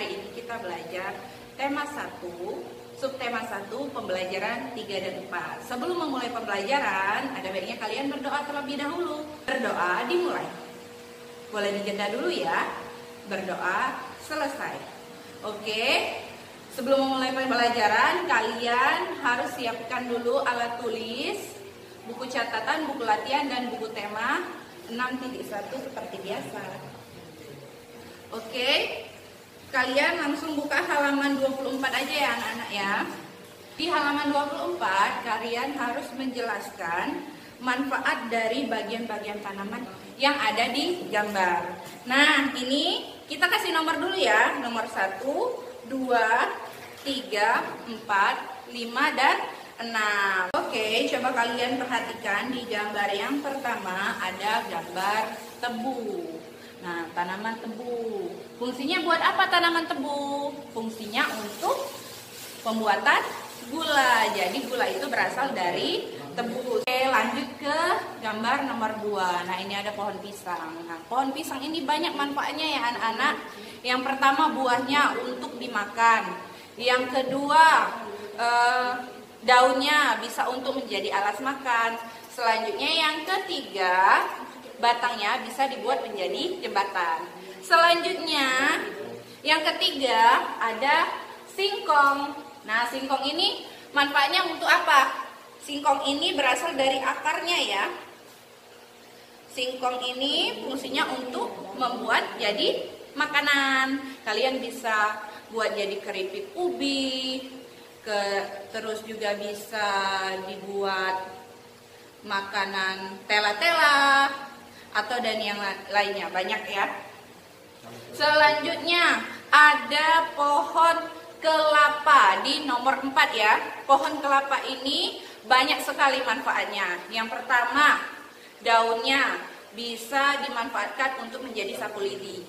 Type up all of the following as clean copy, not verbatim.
hari ini kita belajar tema 1, subtema 1, pembelajaran 3 dan 4. Sebelum memulai pembelajaran, ada baiknya kalian berdoa terlebih dahulu. Berdoa dimulai. Boleh dijeda dulu ya. Berdoa selesai. Oke. Sebelum memulai pembelajaran, kalian harus siapkan dulu alat tulis, buku catatan, buku latihan, dan buku tema 6.1 seperti biasa. Oke, kalian langsung buka halaman 24 aja ya anak-anak ya. Di halaman 24, kalian harus menjelaskan manfaat dari bagian-bagian tanaman yang ada di gambar. Nah, ini kita kasih nomor dulu ya. Nomor 1, 2, 3, 4, 5, dan 6. Oke, coba kalian perhatikan di gambar yang pertama ada gambar tebu. Nah, tanaman tebu. Fungsinya buat apa tanaman tebu? Fungsinya untuk pembuatan gula. Jadi gula itu berasal dari tebu. Oke, lanjut ke gambar nomor 2. Nah, ini ada pohon pisang. Nah, pohon pisang ini banyak manfaatnya ya anak-anak. Yang pertama buahnya untuk dimakan. Yang kedua daunnya bisa untuk menjadi alas makan. Selanjutnya yang ketiga, batangnya bisa dibuat menjadi jembatan. Selanjutnya yang ketiga ada singkong. Nah, singkong ini manfaatnya untuk apa? Singkong ini berasal dari akarnya ya. Singkong ini fungsinya untuk membuat jadi makanan. Kalian bisa buat jadi keripik ubi, terus juga bisa dibuat makanan tela-tela atau dan yang lainnya, banyak ya. Selanjutnya ada pohon kelapa di nomor 4 ya. Pohon kelapa ini banyak sekali manfaatnya. Yang pertama, daunnya bisa dimanfaatkan untuk menjadi sapu lidi.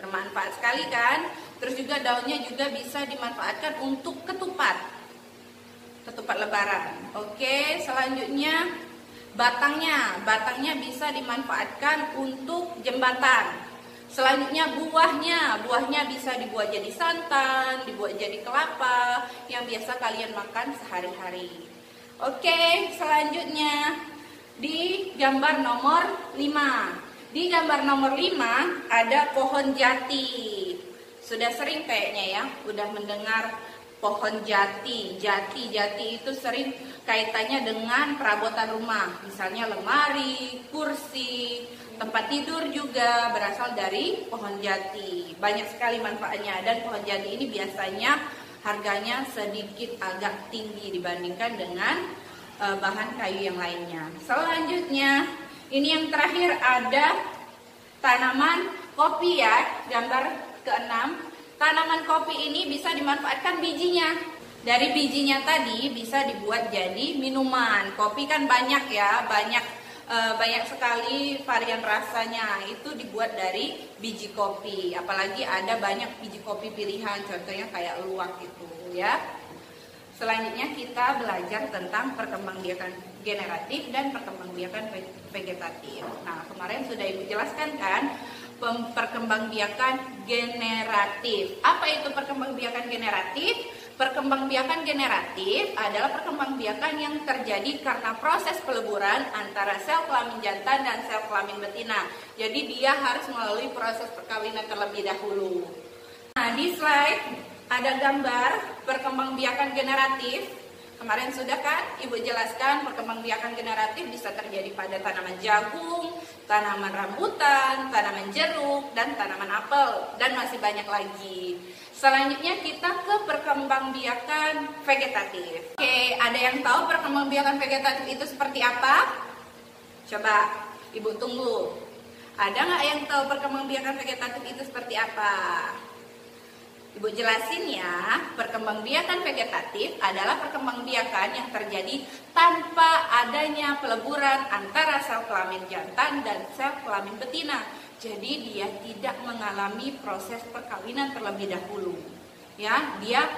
Bermanfaat sekali kan? Terus juga daunnya juga bisa dimanfaatkan untuk ketupat lebaran. Oke, selanjutnya batangnya bisa dimanfaatkan untuk jembatan. Selanjutnya buahnya bisa dibuat jadi santan, dibuat jadi kelapa yang biasa kalian makan sehari-hari. Oke, selanjutnya di gambar nomor 5. Di gambar nomor 5 ada pohon jati. Sudah sering kayaknya ya, udah mendengar pohon jati. Jati itu sering kaitannya dengan perabotan rumah. Misalnya lemari, kursi, tempat tidur juga berasal dari pohon jati. Banyak sekali manfaatnya dan pohon jati ini biasanya harganya sedikit agak tinggi dibandingkan dengan bahan kayu yang lainnya. Selanjutnya, ini yang terakhir ada tanaman kopi ya, gambar ke-6. Tanaman kopi ini bisa dimanfaatkan bijinya. Dari bijinya tadi bisa dibuat jadi minuman. Kopi kan banyak ya, banyak sekali varian rasanya. Itu dibuat dari biji kopi. Apalagi ada banyak biji kopi pilihan, contohnya kayak luwak itu ya. Selanjutnya kita belajar tentang perkembangbiakan generatif dan perkembangbiakan vegetatif. Nah, kemarin sudah Ibu jelaskan kan perkembangbiakan generatif. Apa itu perkembangbiakan generatif? Perkembangbiakan generatif adalah perkembangbiakan yang terjadi karena proses peleburan antara sel kelamin jantan dan sel kelamin betina. Jadi dia harus melalui proses perkawinan terlebih dahulu. Nah, di slide ada gambar perkembangbiakan generatif. Kemarin sudah kan Ibu jelaskan perkembangbiakan generatif bisa terjadi pada tanaman jagung, tanaman rambutan, tanaman jeruk, dan tanaman apel, dan masih banyak lagi. Selanjutnya kita ke perkembangbiakan vegetatif. Oke, ada yang tahu perkembangbiakan vegetatif itu seperti apa? Coba Ibu tunggu. Ada nggak yang tahu perkembangbiakan vegetatif itu seperti apa? Ibu jelasin ya, perkembangbiakan vegetatif adalah perkembangbiakan yang terjadi tanpa adanya peleburan antara sel kelamin jantan dan sel kelamin betina. Jadi dia tidak mengalami proses perkawinan terlebih dahulu. Ya, dia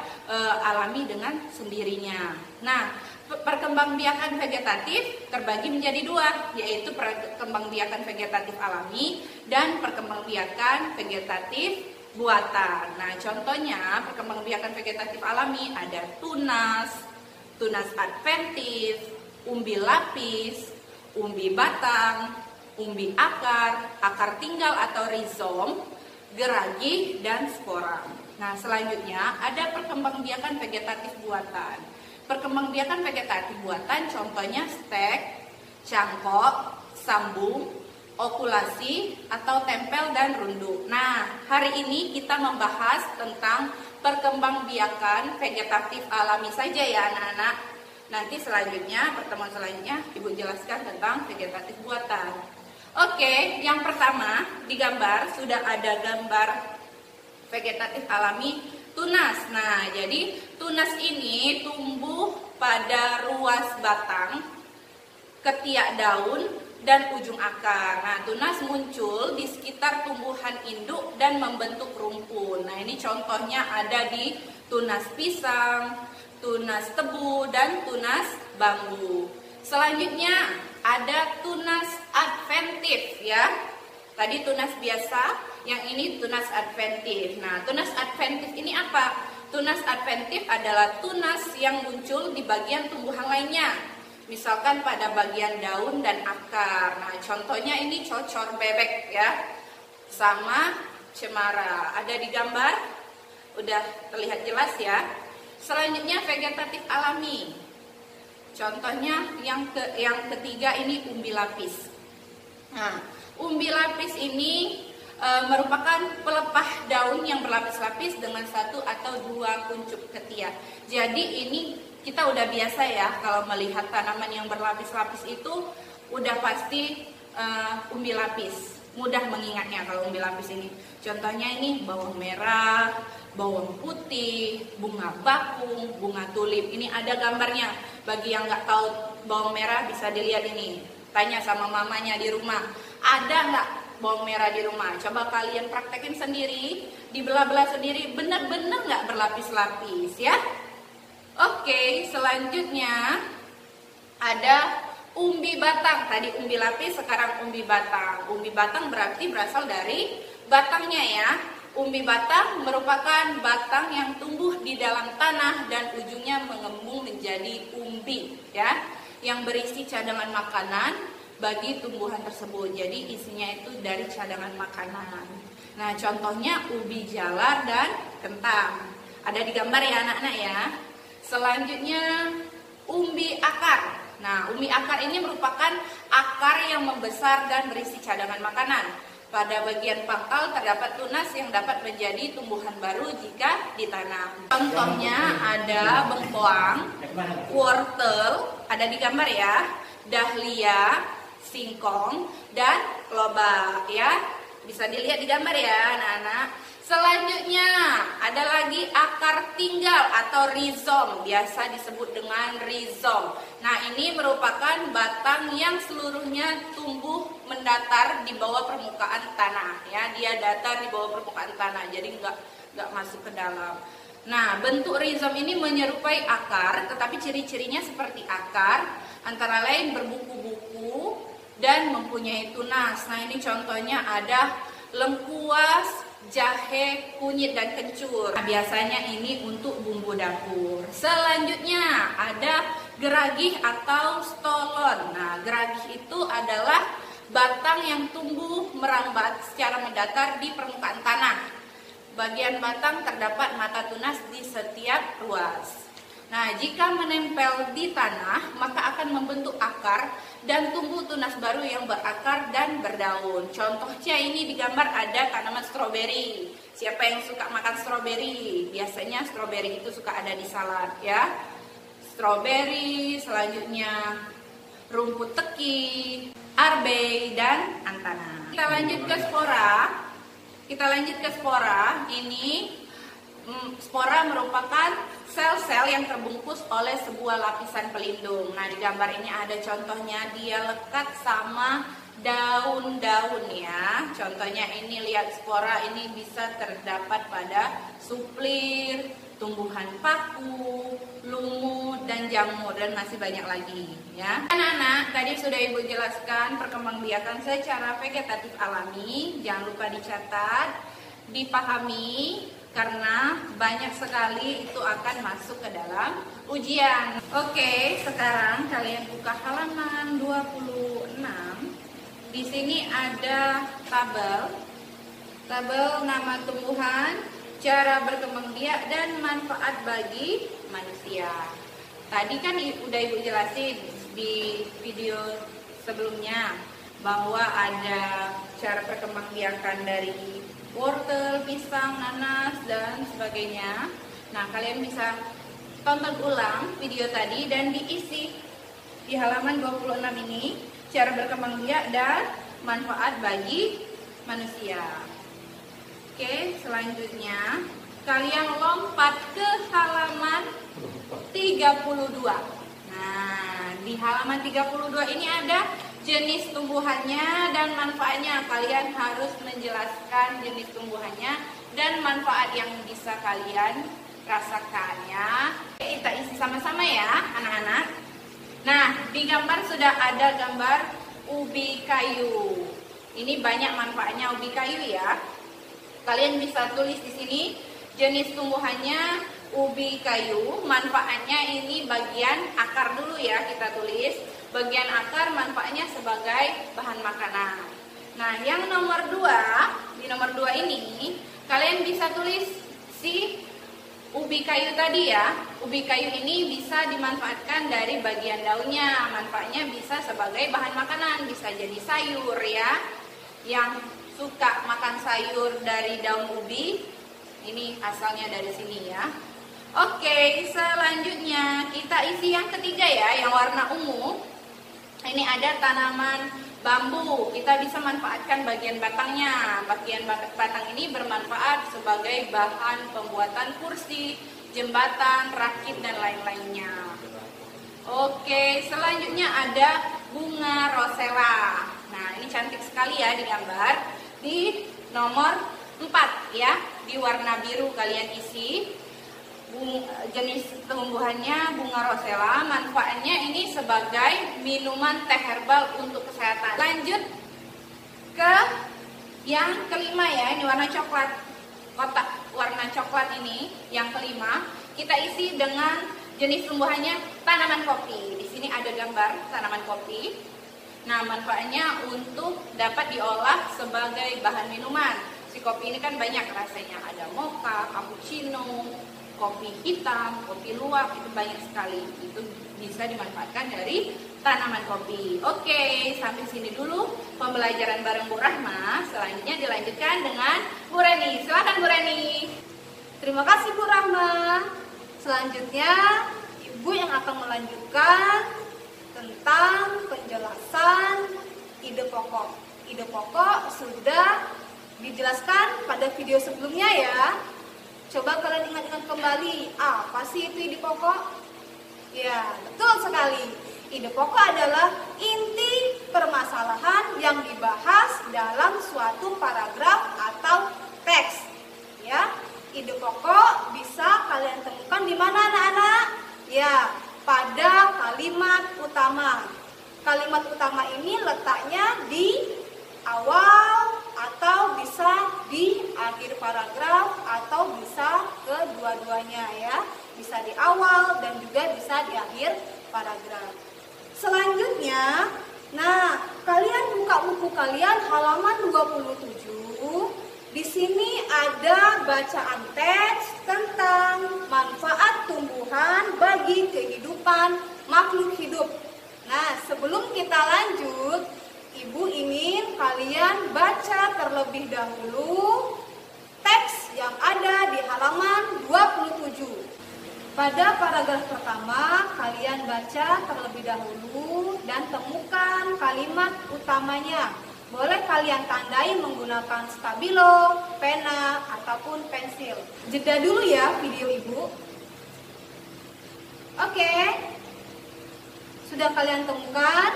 alami dengan sendirinya. Nah, perkembangbiakan vegetatif terbagi menjadi 2, yaitu perkembangbiakan vegetatif alami dan perkembangbiakan vegetatif buatan. Nah, contohnya perkembangbiakan vegetatif alami ada tunas, tunas adventif, umbi lapis, umbi batang, umbi akar, akar tinggal atau rizom, geragi, dan spora. Nah, selanjutnya ada perkembangbiakan vegetatif buatan. Perkembangbiakan vegetatif buatan contohnya stek, cangkok, sambung, okulasi, atau tempel dan runduk. Nah, hari ini kita membahas tentang perkembangbiakan vegetatif alami saja ya anak-anak. Nanti selanjutnya, pertemuan selanjutnya, Ibu jelaskan tentang vegetatif buatan. Oke, yang pertama di gambar sudah ada gambar vegetatif alami tunas. Nah, jadi tunas ini tumbuh pada ruas batang, ketiak daun, dan ujung akar. Nah, tunas muncul di sekitar tumbuhan induk dan membentuk rumpun. Nah, ini contohnya ada di tunas pisang, tunas tebu, dan tunas bambu. Selanjutnya ada tunas adventif ya. Tadi tunas biasa, yang ini tunas adventif. Nah, tunas adventif ini apa? Tunas adventif adalah tunas yang muncul di bagian tumbuhan lainnya. Misalkan pada bagian daun dan akar. Nah, contohnya ini cocor bebek ya. Sama cemara. Ada di gambar? Udah terlihat jelas ya. Selanjutnya vegetatif alami. Contohnya yang ketiga ini umbi lapis. Nah, umbi lapis ini merupakan pelepah daun yang berlapis-lapis dengan satu atau dua kuncup ketiak. Jadi ini kita udah biasa ya kalau melihat tanaman yang berlapis-lapis itu udah pasti umbi lapis. Mudah mengingatnya kalau umbi lapis ini. Contohnya ini bawang merah, bawang putih, bunga bakung, bunga tulip. Ini ada gambarnya. Bagi yang nggak tahu bawang merah bisa dilihat ini. Tanya sama mamanya di rumah. Ada nggak bawang merah di rumah? Coba kalian praktekin sendiri, dibelah-belah sendiri. Benar-benar nggak berlapis-lapis ya? Oke, selanjutnya ada umbi batang. Tadi umbi lapis, sekarang umbi batang. Umbi batang berarti berasal dari batangnya ya. Umbi batang merupakan batang yang tumbuh di dalam tanah dan ujungnya mengembung menjadi umbi ya, yang berisi cadangan makanan bagi tumbuhan tersebut. Jadi isinya itu dari cadangan makanan. Nah, contohnya ubi jalar dan kentang. Ada di gambar ya anak-anak ya. Selanjutnya umbi akar. Nah, umbi akar ini merupakan akar yang membesar dan berisi cadangan makanan. Pada bagian pangkal terdapat tunas yang dapat menjadi tumbuhan baru jika ditanam. Contohnya ada bengkoang, wortel, ada di gambar ya, dahlia, singkong, dan lobak ya. Bisa dilihat di gambar ya anak-anak. Selanjutnya ada lagi akar tinggal atau rizom, biasa disebut dengan rizom. Nah, ini merupakan batang yang seluruhnya tumbuh mendatar di bawah permukaan tanah ya. Dia datar di bawah permukaan tanah, jadi nggak masuk ke dalam. Nah, bentuk rizom ini menyerupai akar, tetapi ciri-cirinya seperti akar, antara lain berbuku-buku dan mempunyai tunas. Nah, ini contohnya ada lengkuas, jahe, kunyit, dan kencur. Nah, biasanya ini untuk bumbu dapur. Selanjutnya ada geragih atau stolon. Nah, geragih itu adalah batang yang tumbuh merambat secara mendatar di permukaan tanah. Bagian batang terdapat mata tunas di setiap ruas. Nah, jika menempel di tanah, maka akan membentuk akar dan tumbuh tunas baru yang berakar dan berdaun. Contohnya ini di gambar ada tanaman stroberi. Siapa yang suka makan stroberi? Biasanya stroberi itu suka ada di salad ya. Stroberi, selanjutnya rumput teki, arbei, dan antana. Kita lanjut ke spora. Ini spora merupakan sel-sel yang terbungkus oleh sebuah lapisan pelindung. Nah, di gambar ini ada contohnya, dia lekat sama daun-daun ya. Contohnya ini, lihat spora ini bisa terdapat pada suplir, tumbuhan paku, lumut, dan jamur, dan masih banyak lagi ya. Anak-anak, tadi sudah Ibu jelaskan perkembangbiakan secara vegetatif alami. Jangan lupa dicatat. dipahami karena banyak sekali itu akan masuk ke dalam ujian. Oke, sekarang kalian buka halaman 26. Di sini ada tabel nama tumbuhan, cara berkembang biak dan manfaat bagi manusia. Tadi kan udah Ibu jelasin di video sebelumnya bahwa ada cara perkembangbiakan dari wortel, pisang, nanas dan sebagainya. Nah, kalian bisa tonton ulang video tadi dan diisi di halaman 26 ini cara berkembang biak dan manfaat bagi manusia. Oke, selanjutnya kalian lompat ke halaman 32. Nah, di halaman 32 ini ada jenis tumbuhannya dan manfaatnya. Kalian harus menjelaskan jenis tumbuhannya dan manfaat yang bisa kalian rasakannya. Kita isi sama-sama ya, anak-anak. Nah, di gambar sudah ada gambar ubi kayu. Ini banyak manfaatnya ubi kayu ya. Kalian bisa tulis di sini jenis tumbuhannya ubi kayu, manfaatnya ini bagian akar dulu ya, kita tulis. Bagian akar manfaatnya sebagai bahan makanan. Nah, yang nomor 2, di nomor 2 ini kalian bisa tulis si ubi kayu tadi ya. Ubi kayu ini bisa dimanfaatkan dari bagian daunnya. Manfaatnya bisa sebagai bahan makanan, bisa jadi sayur ya. Yang suka makan sayur dari daun ubi, ini asalnya dari sini ya. Oke, selanjutnya kita isi yang ketiga ya, yang warna ungu. Ini ada tanaman bambu. Kita bisa manfaatkan bagian batangnya. Bagian batang ini bermanfaat sebagai bahan pembuatan kursi, jembatan, rakit dan lain-lainnya. Oke, selanjutnya ada bunga rosella. Nah, ini cantik sekali ya digambar. Di nomor 4 ya, di warna biru kalian isi. Jenis tumbuhannya bunga rosella, manfaatnya ini sebagai minuman teh herbal untuk kesehatan. Lanjut ke yang kelima ya, ini warna coklat, kotak warna coklat ini yang kelima. Kita isi dengan jenis tumbuhannya tanaman kopi. Di sini ada gambar tanaman kopi. Nah, manfaatnya untuk dapat diolah sebagai bahan minuman. Si kopi ini kan banyak rasanya, ada mocha, cappuccino, kopi hitam, kopi luwak, itu banyak sekali. Itu bisa dimanfaatkan dari tanaman kopi. Oke, sampai sini dulu pembelajaran bareng Bu Rahma. Selanjutnya dilanjutkan dengan Bu Reni. Silakan Bu Reni. Terima kasih Bu Rahma. Selanjutnya Ibu yang akan melanjutkan tentang penjelasan ide pokok. Ide pokok sudah dijelaskan pada video sebelumnya ya. Coba kalian ingat-ingat kembali, apa sih itu ide pokok? Ya, betul sekali. Ide pokok adalah inti permasalahan yang dibahas dalam suatu paragraf atau teks. Ya, ide pokok bisa kalian temukan di mana anak-anak? Ya, pada kalimat utama. Kalimat utama ini letaknya di awal atau bisa di akhir paragraf atau bisa kedua-duanya ya. Bisa di awal dan juga bisa di akhir paragraf. Selanjutnya, nah, kalian buka buku kalian halaman 27. Di sini ada bacaan teks tentang manfaat tumbuhan bagi kehidupan makhluk hidup. Nah, sebelum kita lanjut, Ibu ingin kalian baca terlebih dahulu teks yang ada di halaman 27. Pada paragraf pertama, kalian baca terlebih dahulu dan temukan kalimat utamanya. Boleh kalian tandai menggunakan stabilo, pena, ataupun pensil. Jeda dulu ya video Ibu. Oke, sudah kalian temukan?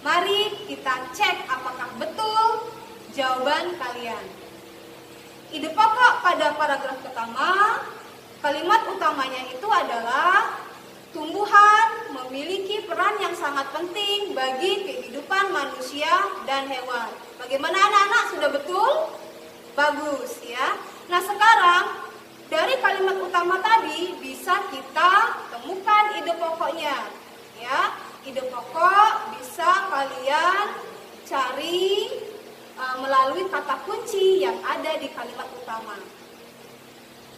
Mari kita cek apakah betul jawaban kalian. Ide pokok pada paragraf pertama, kalimat utamanya itu adalah tumbuhan memiliki peran yang sangat penting bagi kehidupan manusia dan hewan. Bagaimana anak-anak, sudah betul? Bagus ya. Nah, sekarang dari kalimat utama tadi bisa kita temukan ide pokoknya. Ya, ide pokok bisa kalian cari melalui kata kunci yang ada di kalimat utama.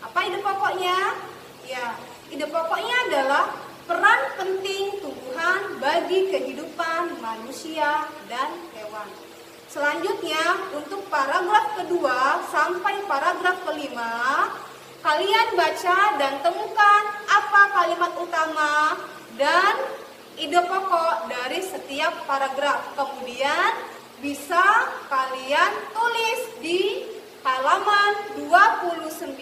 Apa ide pokoknya? Ya, ide pokoknya adalah peran penting tumbuhan bagi kehidupan manusia dan hewan. Selanjutnya, untuk paragraf kedua sampai paragraf kelima, kalian baca dan temukan apa kalimat utama dan ide pokok dari setiap paragraf. Kemudian bisa kalian tulis di halaman 29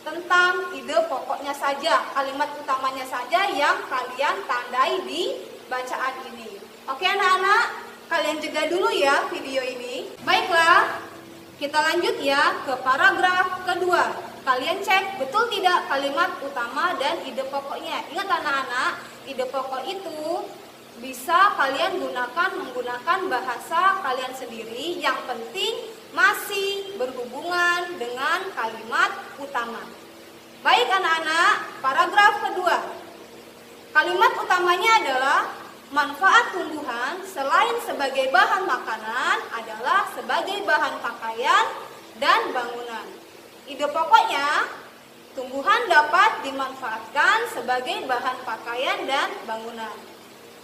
tentang ide pokoknya saja, kalimat utamanya saja yang kalian tandai di bacaan ini. Oke anak-anak, kalian jeda dulu ya video ini. Baiklah, kita lanjut ya ke paragraf kedua. Kalian cek betul tidak kalimat utama dan ide pokoknya. Ingat anak-anak, ide pokok itu bisa kalian menggunakan bahasa kalian sendiri. Yang penting masih berhubungan dengan kalimat utama. Baik anak-anak, paragraf kedua. Kalimat utamanya adalah manfaat tumbuhan selain sebagai bahan makanan adalah sebagai bahan pakaian dan bangunan. Ide pokoknya, tumbuhan dapat dimanfaatkan sebagai bahan pakaian dan bangunan.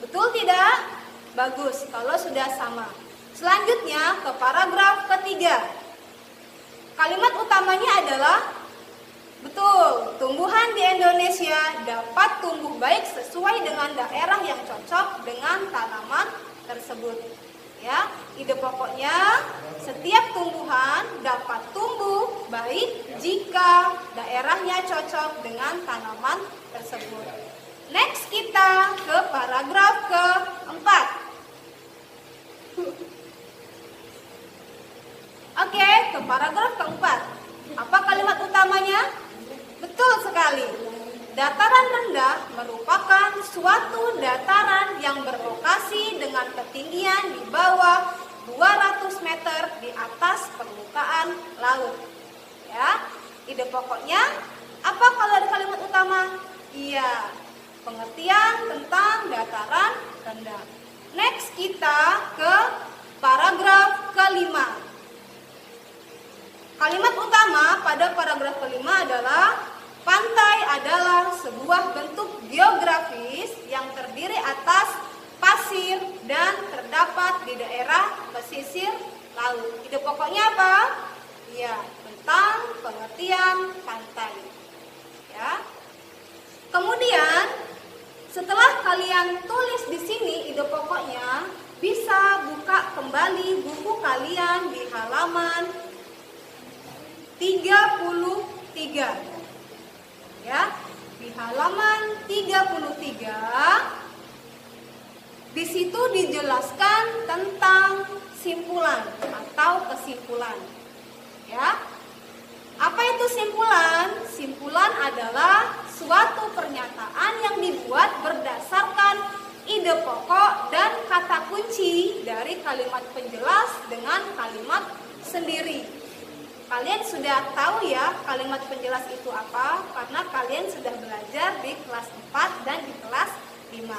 Betul tidak? Bagus, kalau sudah sama. Selanjutnya ke paragraf ketiga. Kalimat utamanya adalah betul, tumbuhan di Indonesia dapat tumbuh baik sesuai dengan daerah yang cocok dengan tanaman tersebut. Ya, ide pokoknya setiap tumbuhan dapat tumbuh baik jika daerahnya cocok dengan tanaman tersebut. Next kita ke paragraf keempat. Oke, ke paragraf keempat. Apa kalimat utamanya? Betul sekali. Dataran rendah merupakan suatu dataran yang berlokasi dengan ketinggian di bawah 200 meter di atas permukaan laut. Ya, ide pokoknya apa kalau ada kalimat utama? Iya, pengertian tentang dataran rendah. Next kita ke paragraf kelima. Kalimat utama pada paragraf kelima adalah pantai adalah sebuah bentuk geografis yang terdiri atas pasir dan terdapat di daerah pesisir laut. Ide pokoknya apa? Ya, tentang pengertian pantai. Ya. Kemudian setelah kalian tulis di sini ide pokoknya, bisa buka kembali buku kalian di halaman 33. Ya, di halaman 33 di situ dijelaskan tentang simpulan atau kesimpulan. Ya. Apa itu simpulan? Simpulan adalah suatu pernyataan yang dibuat berdasarkan ide pokok dan kata kunci dari kalimat penjelas dengan kalimat sendiri. Kalian sudah tahu ya kalimat penjelas itu apa? Karena kalian sudah belajar di kelas 4 dan di kelas 5.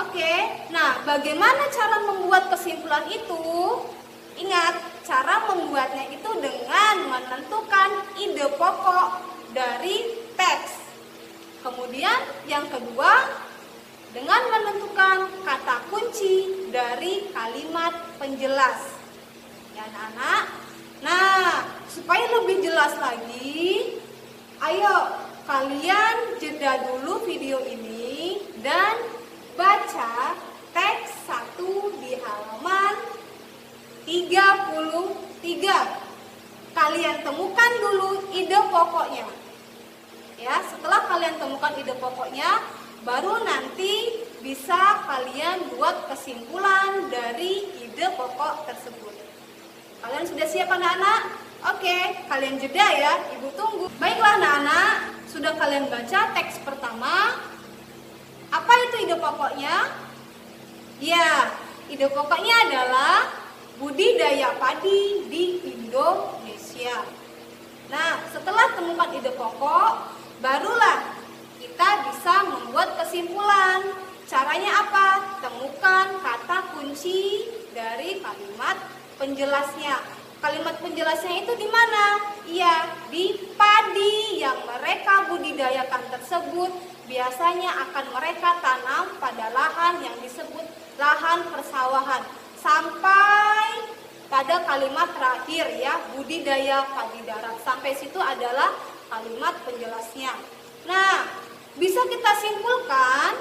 Oke, nah bagaimana cara membuat kesimpulan itu? Ingat, cara membuatnya itu dengan menentukan ide pokok dari teks. Kemudian yang kedua, dengan menentukan kata kunci dari kalimat penjelas. Ya anak-anak. Nah, supaya lebih jelas lagi, ayo kalian jeda dulu video ini dan baca teks 1 di halaman 33. Kalian temukan dulu ide pokoknya. Ya, setelah kalian temukan ide pokoknya, baru nanti bisa kalian buat kesimpulan dari ide pokok tersebut. Kalian sudah siap anak-anak? Oke, kalian jeda ya, ibu tunggu. Baiklah anak-anak, sudah kalian baca teks pertama. Apa itu ide pokoknya? Ya, ide pokoknya adalah budidaya padi di Indonesia. Nah, setelah temukan ide pokok, barulah kita bisa membuat kesimpulan. Caranya apa? Temukan kata kunci dari kalimat penjelasnya. Kalimat penjelasnya itu di mana? Iya, di padi yang mereka budidayakan tersebut biasanya akan mereka tanam pada lahan yang disebut lahan persawahan. Sampai pada kalimat terakhir ya, budidaya padi darat. Sampai situ adalah kalimat penjelasnya. Nah, bisa kita simpulkan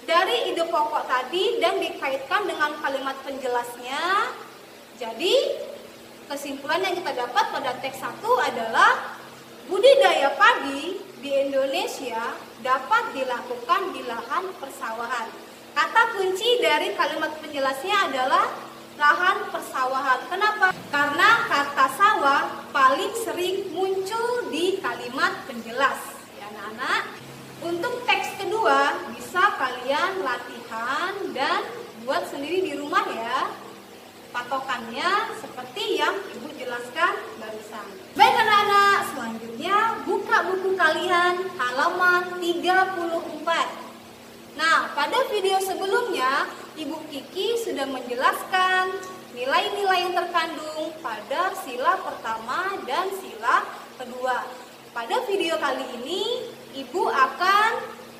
dari ide pokok tadi dan dikaitkan dengan kalimat penjelasnya. Jadi, kesimpulan yang kita dapat pada teks 1 adalah budidaya padi di Indonesia dapat dilakukan di lahan persawahan. Kata kunci dari kalimat penjelasnya adalah lahan persawahan. Kenapa? Karena kata sawah paling sering muncul di kalimat penjelas. Ya, anak-anak. Untuk teks kedua bisa kalian latihan dan buat sendiri di rumah ya. Patokannya seperti yang Ibu jelaskan barusan. Baik anak-anak, selanjutnya buka buku kalian halaman 34. Nah, pada video sebelumnya Ibu Kiki sudah menjelaskan nilai-nilai yang terkandung pada sila pertama dan sila kedua. Pada video kali ini Ibu akan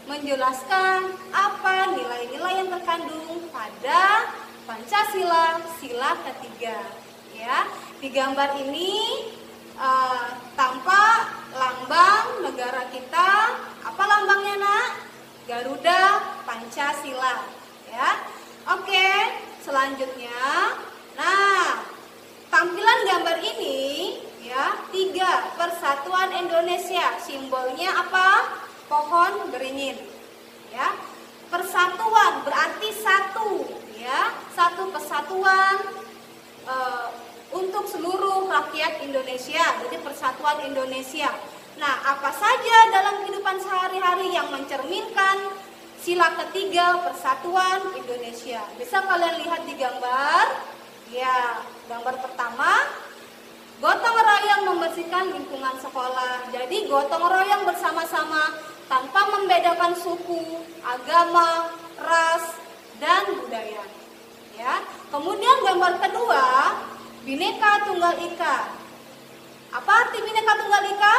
menjelaskan apa nilai-nilai yang terkandung pada Pancasila sila ketiga. Ya, di gambar ini tampak lambang negara kita. Apa lambangnya, Nak? Garuda Pancasila. Ya, oke. Selanjutnya, nah, tampilan gambar ini ya 3 Persatuan Indonesia. Simbolnya apa? Pohon beringin. Ya, persatuan berarti satu. Ya, satu kesatuan untuk seluruh rakyat Indonesia. Jadi persatuan Indonesia. Nah, apa saja dalam kehidupan sehari-hari yang mencerminkan sila ketiga persatuan Indonesia? Bisa kalian lihat di gambar. Ya, gambar pertama, gotong royong membersihkan lingkungan sekolah. Jadi gotong royong bersama-sama tanpa membedakan suku, agama, ras, dan budaya. Ya. Kemudian gambar kedua, Bhinneka Tunggal Ika. Apa arti Bhinneka Tunggal Ika?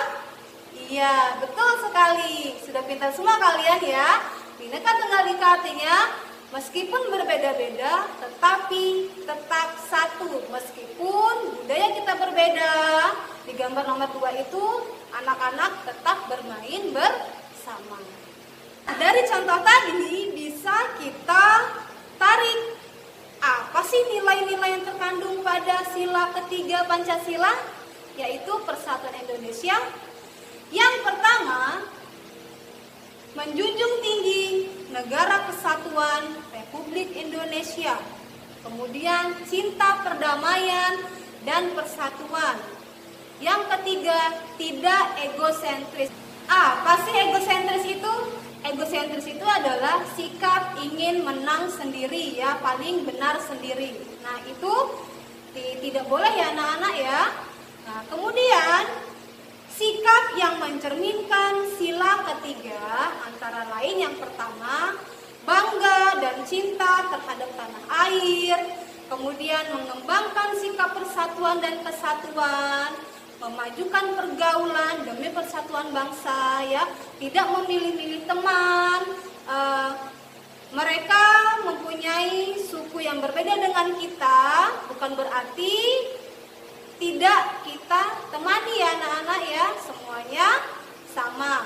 Iya, betul sekali. Sudah pintar semua kalian ya. Bhinneka Tunggal Ika artinya meskipun berbeda-beda, tetapi tetap satu. Meskipun budaya kita berbeda, di gambar nomor 2 itu anak-anak tetap bermain bersama. Dari contoh tadi bisa kita tarik apa sih nilai-nilai yang terkandung pada sila ketiga Pancasila, yaitu persatuan Indonesia. Yang pertama, menjunjung tinggi negara kesatuan Republik Indonesia. Kemudian cinta perdamaian dan persatuan. Yang ketiga, tidak egosentris. Apa sih egosentris itu? Egosentris itu adalah sikap ingin menang sendiri ya, paling benar sendiri. Nah, itu tidak boleh ya anak-anak ya. Nah, kemudian sikap yang mencerminkan sila ketiga antara lain yang pertama, bangga dan cinta terhadap tanah air, kemudian mengembangkan sikap persatuan dan kesatuan, memajukan pergaulan demi persatuan bangsa ya, tidak memilih-milih teman. Mereka mempunyai suku yang berbeda dengan kita, bukan berarti tidak kita temani ya anak-anak ya, semuanya sama.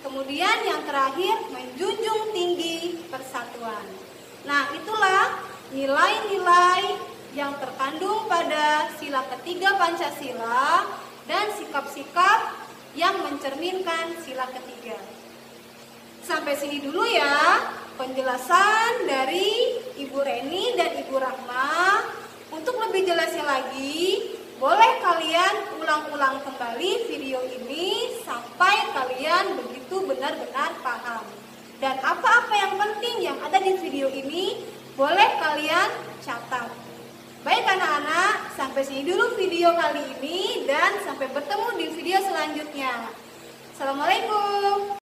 Kemudian yang terakhir, menjunjung tinggi persatuan. Nah, itulah nilai-nilai yang terkandung pada sila ketiga Pancasila dan sikap-sikap yang mencerminkan sila ketiga. Sampai sini dulu ya penjelasan dari Ibu Reni dan Ibu Rahma. Untuk lebih jelasnya lagi, boleh kalian ulang-ulang kembali video ini sampai kalian begitu benar-benar paham. Dan apa-apa yang penting yang ada di video ini boleh kalian catat. Baik anak-anak, sampai sini dulu video kali ini dan sampai bertemu di video selanjutnya. Assalamualaikum.